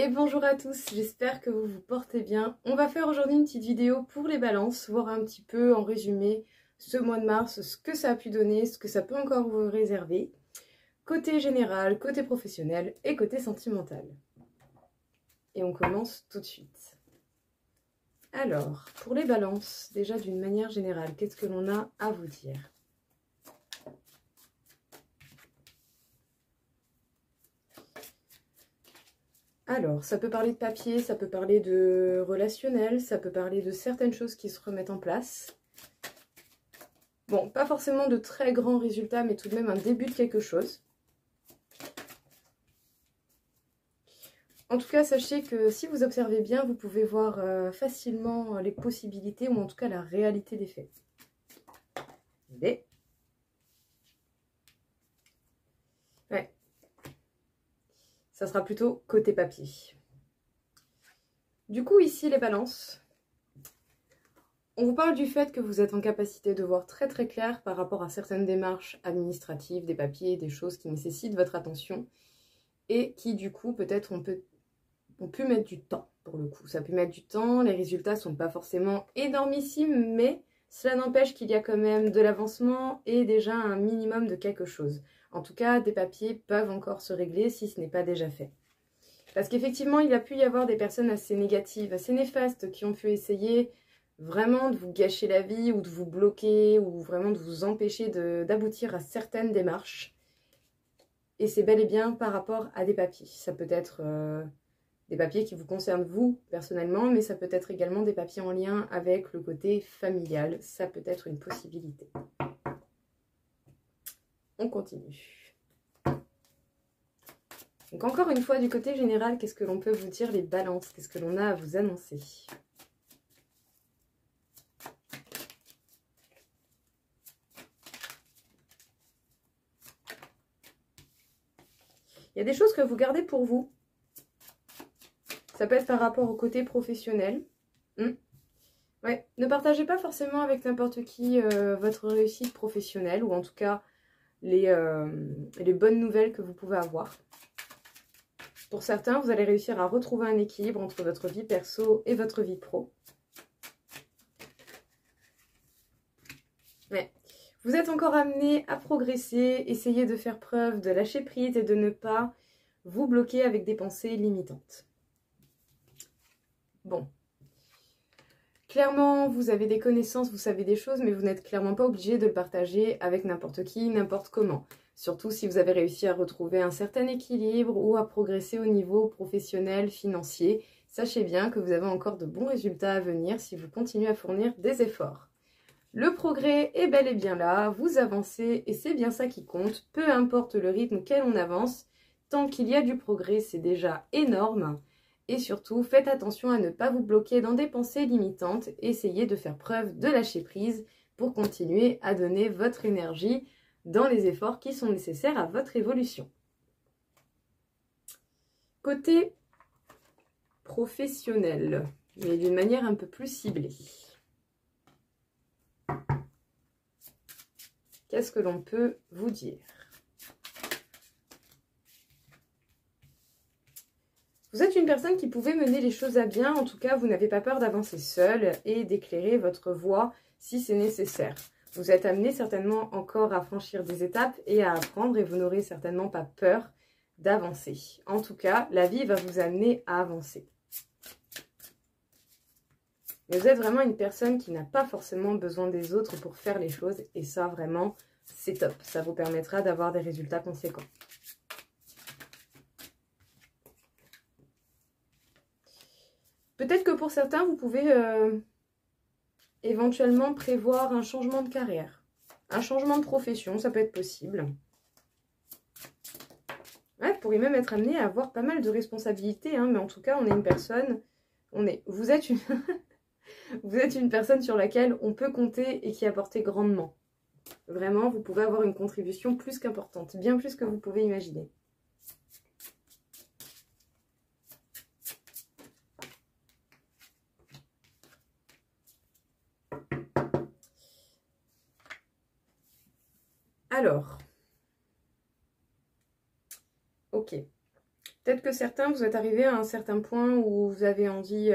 Et bonjour à tous, j'espère que vous vous portez bien. On va faire aujourd'hui une petite vidéo pour les balances, voir un petit peu en résumé ce mois de mars, ce que ça a pu donner, ce que ça peut encore vous réserver, côté général, côté professionnel et côté sentimental. Et on commence tout de suite. Alors, pour les balances, déjà d'une manière générale, qu'est-ce que l'on a à vous dire ? Alors, ça peut parler de papier, ça peut parler de relationnel, ça peut parler de certaines choses qui se remettent en place. Bon, pas forcément de très grands résultats, mais tout de même un début de quelque chose. En tout cas, sachez que si vous observez bien, vous pouvez voir facilement les possibilités, ou en tout cas la réalité des faits. Mais... ouais. Ça sera plutôt côté papier. Du coup, ici, les balances. On vous parle du fait que vous êtes en capacité de voir très très clair par rapport à certaines démarches administratives, des papiers, des choses qui nécessitent votre attention et qui, du coup, peut-être ont pu mettre du temps, pour le coup. Ça peut mettre du temps, les résultats ne sont pas forcément énormissimes, mais cela n'empêche qu'il y a quand même de l'avancement et déjà un minimum de quelque chose. En tout cas, des papiers peuvent encore se régler si ce n'est pas déjà fait. Parce qu'effectivement, il a pu y avoir des personnes assez négatives, assez néfastes, qui ont pu essayer vraiment de vous gâcher la vie ou de vous bloquer ou vraiment de vous empêcher d'aboutir à certaines démarches. Et c'est bel et bien par rapport à des papiers. Ça peut être des papiers qui vous concernent vous personnellement, mais ça peut être également des papiers en lien avec le côté familial. Ça peut être une possibilité. On continue. Donc encore une fois, du côté général, qu'est-ce que l'on peut vous dire les balances? Qu'est-ce que l'on a à vous annoncer? Il y a des choses que vous gardez pour vous. Ça peut être par rapport au côté professionnel. Ouais. Ne partagez pas forcément avec n'importe qui votre réussite professionnelle, ou en tout cas les bonnes nouvelles que vous pouvez avoir. Pour certains, vous allez réussir à retrouver un équilibre entre votre vie perso et votre vie pro. Ouais. Vous êtes encore amené à progresser, essayez de faire preuve de lâcher prise et de ne pas vous bloquer avec des pensées limitantes. Bon. Clairement, vous avez des connaissances, vous savez des choses, mais vous n'êtes clairement pas obligé de le partager avec n'importe qui, n'importe comment. Surtout si vous avez réussi à retrouver un certain équilibre ou à progresser au niveau professionnel, financier. Sachez bien que vous avez encore de bons résultats à venir si vous continuez à fournir des efforts. Le progrès est bel et bien là, vous avancez et c'est bien ça qui compte. Peu importe le rythme auquel on avance, tant qu'il y a du progrès, c'est déjà énorme. Et surtout, faites attention à ne pas vous bloquer dans des pensées limitantes. Essayez de faire preuve de lâcher prise pour continuer à donner votre énergie dans les efforts qui sont nécessaires à votre évolution. Côté professionnel, mais d'une manière un peu plus ciblée. Qu'est-ce que l'on peut vous dire? Vous êtes une personne qui pouvait mener les choses à bien, en tout cas vous n'avez pas peur d'avancer seul et d'éclairer votre voie si c'est nécessaire. Vous êtes amené certainement encore à franchir des étapes et à apprendre et vous n'aurez certainement pas peur d'avancer. En tout cas, la vie va vous amener à avancer. Mais vous êtes vraiment une personne qui n'a pas forcément besoin des autres pour faire les choses et ça vraiment c'est top. Ça vous permettra d'avoir des résultats conséquents. Peut-être que pour certains, vous pouvez éventuellement prévoir un changement de carrière, un changement de profession, ça peut être possible. Ouais, vous pourriez même être amené à avoir pas mal de responsabilités, hein, mais en tout cas, on est une personne, vous êtes une personne sur laquelle on peut compter et qui apporte grandement. Vraiment, vous pouvez avoir une contribution plus qu'importante, bien plus que vous pouvez imaginer. Alors, ok. Peut-être que certains, vous êtes arrivés à un certain point où vous avez envie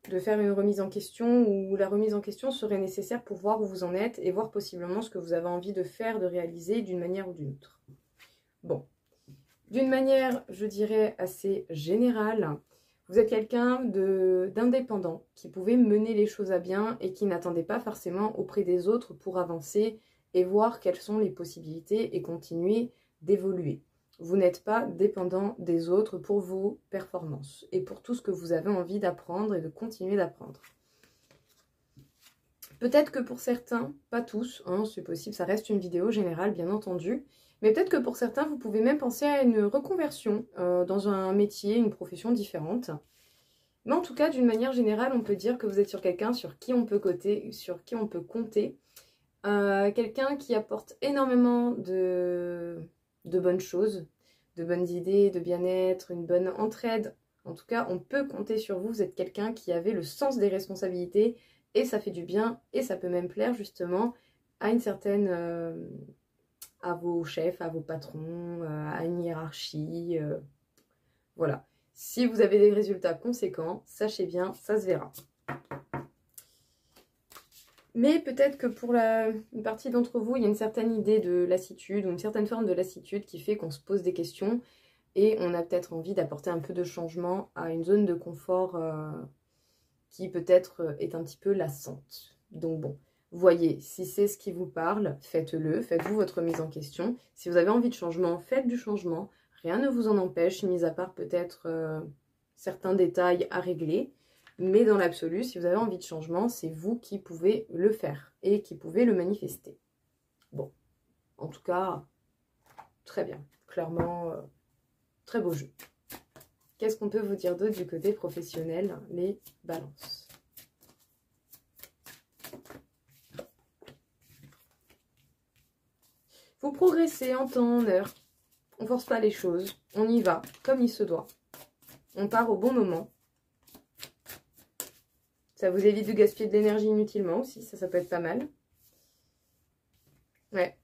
de faire une remise en question, où la remise en question serait nécessaire pour voir où vous en êtes et voir possiblement ce que vous avez envie de faire, de réaliser d'une manière ou d'une autre. Bon, d'une manière, je dirais, assez générale, vous êtes quelqu'un d'indépendant qui pouvait mener les choses à bien et qui n'attendait pas forcément auprès des autres pour avancer et voir quelles sont les possibilités et continuer d'évoluer. Vous n'êtes pas dépendant des autres pour vos performances et pour tout ce que vous avez envie d'apprendre et de continuer d'apprendre. Peut-être que pour certains, pas tous, hein, c'est possible, ça reste une vidéo générale bien entendu, mais peut-être que pour certains, vous pouvez même penser à une reconversion dans un métier, une profession différente. Mais en tout cas, d'une manière générale, on peut dire que vous êtes sur quelqu'un sur qui on peut compter, quelqu'un qui apporte énormément de bonnes choses, de bonnes idées, de bien-être, une bonne entraide. En tout cas, on peut compter sur vous. Vous êtes quelqu'un qui avait le sens des responsabilités et ça fait du bien et ça peut même plaire justement à une certaine... à vos chefs, à vos patrons, à une hiérarchie. Voilà. Si vous avez des résultats conséquents, sachez bien, ça se verra. Mais peut-être que pour une partie d'entre vous, il y a une certaine idée de lassitude ou une certaine forme de lassitude qui fait qu'on se pose des questions et on a peut-être envie d'apporter un peu de changement à une zone de confort qui peut-être est un petit peu lassante. Donc bon, voyez, si c'est ce qui vous parle, faites-le, faites-vous votre mise en question. Si vous avez envie de changement, faites du changement. Rien ne vous en empêche, mis à part peut-être certains détails à régler. Mais dans l'absolu, si vous avez envie de changement, c'est vous qui pouvez le faire et qui pouvez le manifester. Bon, en tout cas, très bien. Clairement, très beau jeu. Qu'est-ce qu'on peut vous dire d'autre du côté professionnel, les balances? Vous progressez en temps, en heure. On ne force pas les choses. On y va comme il se doit. On part au bon moment. Ça vous évite de gaspiller de l'énergie inutilement aussi. Ça peut être pas mal. Ouais.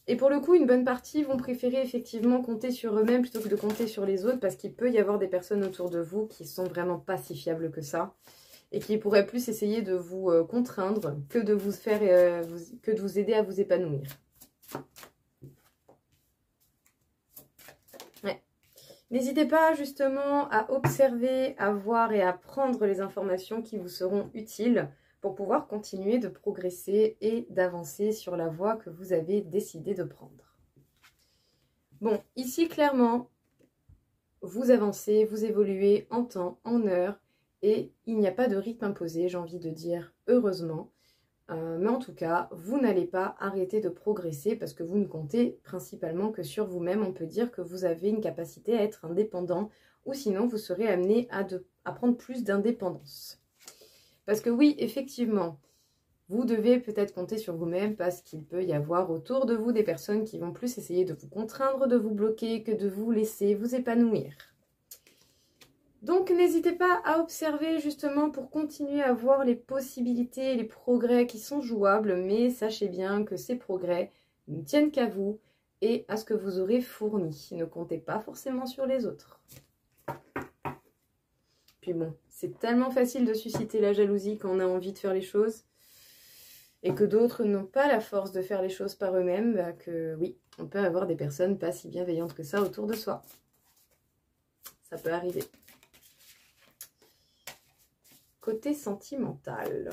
Et pour le coup, une bonne partie vont préférer effectivement compter sur eux-mêmes plutôt que de compter sur les autres parce qu'il peut y avoir des personnes autour de vous qui sont vraiment pas si fiables que ça et qui pourraient plus essayer de vous contraindre que de vous faire, que de vous aider à vous épanouir. Ouais. N'hésitez pas justement à observer, à voir et à prendre les informations qui vous seront utiles pour pouvoir continuer de progresser et d'avancer sur la voie que vous avez décidé de prendre. Bon, ici clairement, vous avancez, vous évoluez en temps, en heure, et il n'y a pas de rythme imposé, j'ai envie de dire heureusement. Mais en tout cas, vous n'allez pas arrêter de progresser parce que vous ne comptez principalement que sur vous-même. On peut dire que vous avez une capacité à être indépendant ou sinon vous serez amené à prendre plus d'indépendance. Parce que oui, effectivement, vous devez peut-être compter sur vous-même parce qu'il peut y avoir autour de vous des personnes qui vont plus essayer de vous contraindre, de vous bloquer que de vous laisser vous épanouir. Donc n'hésitez pas à observer justement pour continuer à voir les possibilités et les progrès qui sont jouables, mais sachez bien que ces progrès ne tiennent qu'à vous et à ce que vous aurez fourni. Ne comptez pas forcément sur les autres. Puis bon, c'est tellement facile de susciter la jalousie quand on a envie de faire les choses et que d'autres n'ont pas la force de faire les choses par eux-mêmes, bah que oui, on peut avoir des personnes pas si bienveillantes que ça autour de soi. Ça peut arriver. Côté sentimental.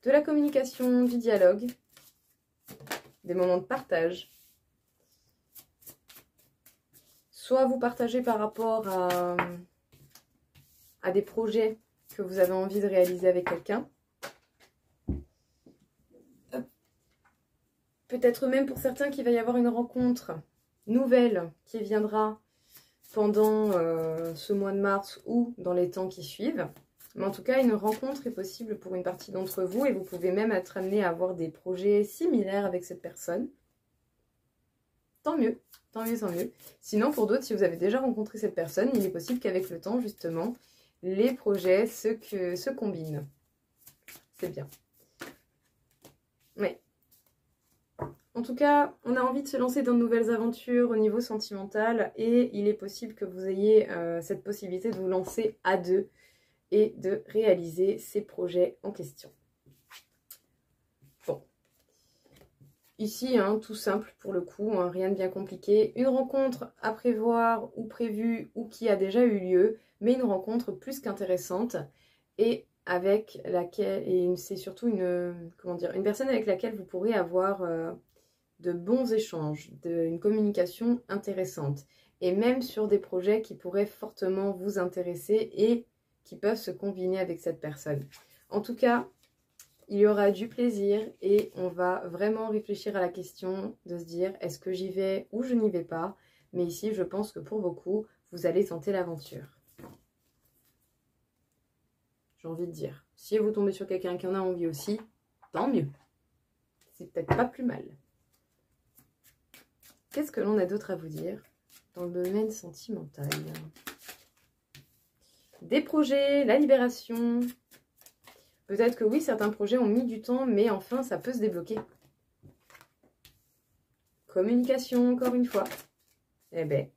De la communication, du dialogue, des moments de partage. Soit vous partagez par rapport à des projets que vous avez envie de réaliser avec quelqu'un. Peut-être même pour certains qu'il va y avoir une rencontre nouvelle qui viendra pendant ce mois de mars ou dans les temps qui suivent. Mais en tout cas, une rencontre est possible pour une partie d'entre vous et vous pouvez même être amené à avoir des projets similaires avec cette personne. Tant mieux, tant mieux, tant mieux. Sinon, pour d'autres, si vous avez déjà rencontré cette personne, il est possible qu'avec le temps, justement, les projets se combinent. C'est bien. Oui. En tout cas, on a envie de se lancer dans de nouvelles aventures au niveau sentimental et il est possible que vous ayez cette possibilité de vous lancer à deux et de réaliser ces projets en question. Bon. Ici, hein, tout simple pour le coup, hein, rien de bien compliqué. Une rencontre à prévoir ou prévue ou qui a déjà eu lieu, mais une rencontre plus qu'intéressante et avec laquelle, et c'est surtout une personne avec laquelle vous pourrez avoir de bons échanges, une communication intéressante et même sur des projets qui pourraient fortement vous intéresser et qui peuvent se combiner avec cette personne. En tout cas, il y aura du plaisir et on va vraiment réfléchir à la question de se dire est-ce que j'y vais ou je n'y vais pas. Mais ici, je pense que pour beaucoup, vous allez tenter l'aventure. J'ai envie de dire, si vous tombez sur quelqu'un qui en a envie aussi, tant mieux. C'est peut-être pas plus mal. Qu'est-ce que l'on a d'autre à vous dire dans le domaine sentimental? Des projets, la libération. Peut-être que oui, certains projets ont mis du temps, mais enfin, ça peut se débloquer. Communication, encore une fois. Eh ben,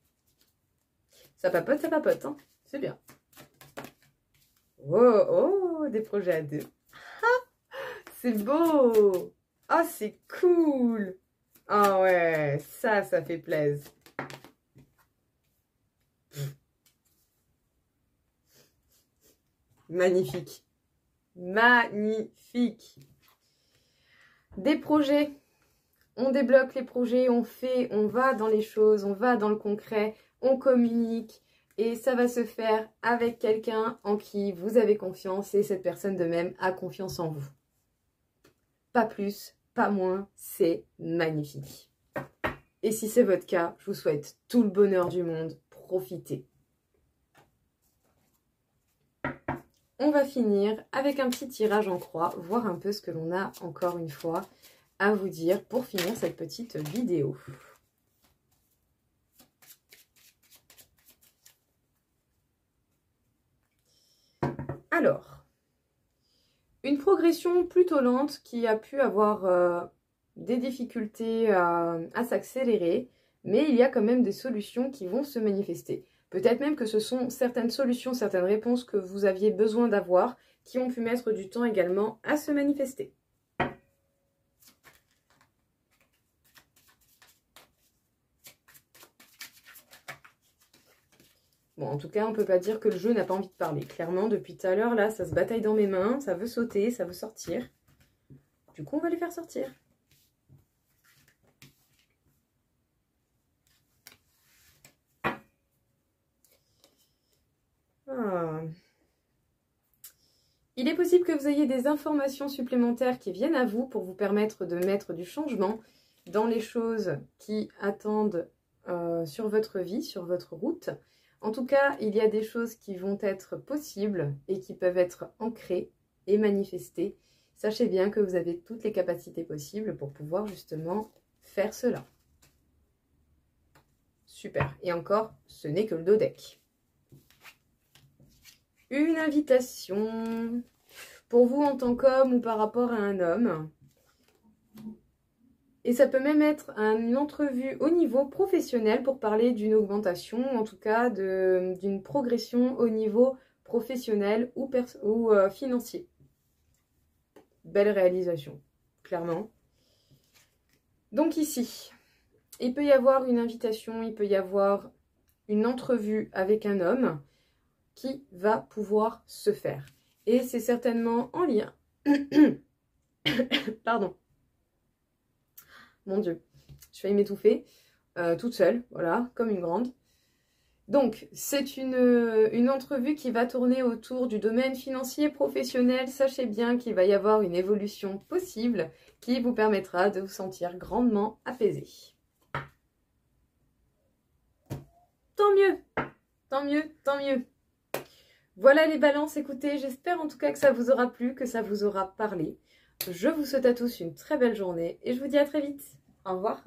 ça papote, hein. C'est bien. Oh, oh, des projets à deux. Ah, c'est beau. Ah, c'est cool. Ah ouais, ça fait plaisir. Magnifique. Magnifique. Des projets. On débloque les projets, on fait, on va dans les choses, on va dans le concret, on communique. Et ça va se faire avec quelqu'un en qui vous avez confiance et cette personne de même a confiance en vous. Pas plus, pas moins, c'est magnifique. Et si c'est votre cas, je vous souhaite tout le bonheur du monde. Profitez. On va finir avec un petit tirage en croix, voir un peu ce que l'on a encore une fois à vous dire pour finir cette petite vidéo. Alors, une progression plutôt lente qui a pu avoir des difficultés à s'accélérer, mais il y a quand même des solutions qui vont se manifester. Peut-être même que ce sont certaines solutions, certaines réponses que vous aviez besoin d'avoir qui ont pu mettre du temps également à se manifester. Bon, en tout cas, on ne peut pas dire que le jeu n'a pas envie de parler. Clairement, depuis tout à l'heure, là, ça se bataille dans mes mains, ça veut sauter, ça veut sortir. Du coup, on va les faire sortir. Ah. Il est possible que vous ayez des informations supplémentaires qui viennent à vous pour vous permettre de mettre du changement dans les choses qui attendent sur votre vie, sur votre route. En tout cas, il y a des choses qui vont être possibles et qui peuvent être ancrées et manifestées. Sachez bien que vous avez toutes les capacités possibles pour pouvoir justement faire cela. Super. Et encore, ce n'est que le dos deck. Une invitation pour vous en tant qu'homme ou par rapport à un homme. Et ça peut même être une entrevue au niveau professionnel pour parler d'une augmentation, en tout cas d'une progression au niveau professionnel ou financier. Belle réalisation, clairement. Donc ici, il peut y avoir une invitation, il peut y avoir une entrevue avec un homme qui va pouvoir se faire. Et c'est certainement en lien. Pardon. Mon Dieu, je failli m'étouffer, toute seule, voilà, comme une grande. Donc, c'est une entrevue qui va tourner autour du domaine financier professionnel. Sachez bien qu'il va y avoir une évolution possible qui vous permettra de vous sentir grandement apaisé. Tant mieux, tant mieux, tant mieux. Voilà les balances, écoutez, j'espère en tout cas que ça vous aura plu, que ça vous aura parlé. Je vous souhaite à tous une très belle journée et je vous dis à très vite. Au revoir.